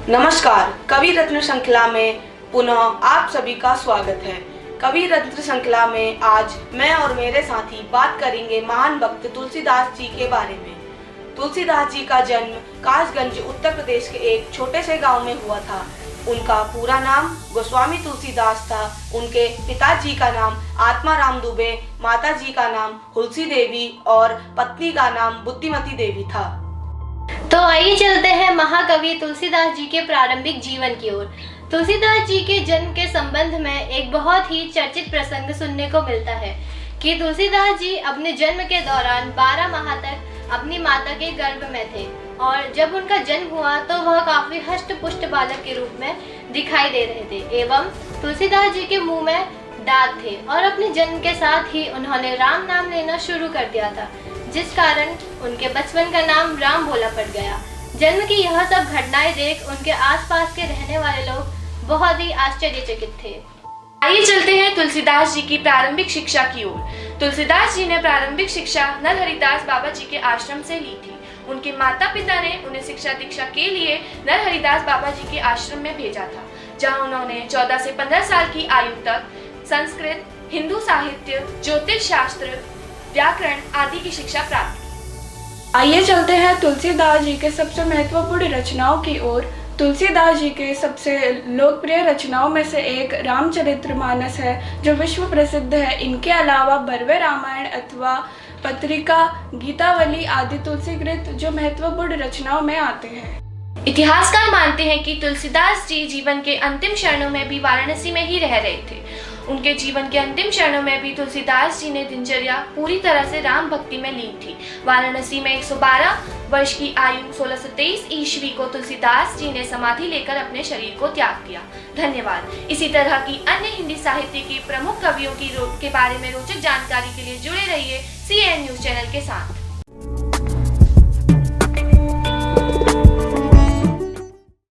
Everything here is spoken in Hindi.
नमस्कार, कवि रत्न श्रृंखला में पुनः आप सभी का स्वागत है। कवि रत्न श्रृंखला में आज मैं और मेरे साथी बात करेंगे महान भक्त तुलसीदास जी के बारे में। तुलसीदास जी का जन्म कासगंज उत्तर प्रदेश के एक छोटे से गांव में हुआ था। उनका पूरा नाम गोस्वामी तुलसीदास था। उनके पिताजी का नाम आत्माराम दुबे, माताजी का नाम हुलसी देवी और पत्नी का नाम बुद्धिमती देवी था। तो आइए चलते हैं महाकवि तुलसीदास जी के प्रारंभिक जीवन की ओर। तुलसीदास जी के जन्म के संबंध में एक बहुत ही चर्चित प्रसंग सुनने को मिलता है कि तुलसीदास जी अपने जन्म के दौरान 12 माह तक अपनी माता के गर्भ में थे और जब उनका जन्म हुआ तो वह काफी हष्ट पुष्ट बालक के रूप में दिखाई दे रहे थे एवं तुलसीदास जी के मुंह में दांत थे और अपने जन्म के साथ ही उन्होंने राम नाम लेना शुरू कर दिया था, जिस कारण उनके बचपन का नाम राम भोला पड़ गया। जन्म की यह सब घटनाएं देख उनके आसपास के रहने वाले लोग बहुत ही आश्चर्यचकित थे। आइए चलते हैं तुलसीदास जी की प्रारंभिक शिक्षा की ओर। तुलसीदास जी ने प्रारंभिक शिक्षा नरहरिदास बाबा जी के आश्रम से ली थी। उनके माता पिता ने उन्हें शिक्षा दीक्षा के लिए नरहरिदास बाबा जी के आश्रम में भेजा था, जहां उन्होंने 14 से 15 साल की आयु तक संस्कृत, हिंदू साहित्य, ज्योतिष शास्त्र, व्याकरण आदि की शिक्षा प्राप्त की। आइए चलते हैं तुलसीदास जी के सबसे महत्वपूर्ण रचनाओं की ओर। तुलसीदास जी के सबसे लोकप्रिय रचनाओं में से एक रामचरितमानस है, जो विश्व प्रसिद्ध है। इनके अलावा बरवे रामायण अथवा पत्रिका, गीतावली आदि तुलसीकृत जो महत्वपूर्ण रचनाओं में आते हैं। इतिहासकार मानते हैं कि तुलसीदास जी जीवन के अंतिम क्षणों में भी वाराणसी में ही रह रहे थे। उनके जीवन के अंतिम क्षणों में भी तुलसीदास जी ने दिनचर्या पूरी तरह से राम भक्ति में लीन थी। वाराणसी में 112 वर्ष की आयु 1623 ईस्वी को तुलसीदास जी ने समाधि लेकर अपने शरीर को त्याग दिया। धन्यवाद। इसी तरह की अन्य हिंदी साहित्य के प्रमुख कवियों के बारे में रोचक जानकारी के लिए जुड़े रहिए CAN न्यूज चैनल के साथ।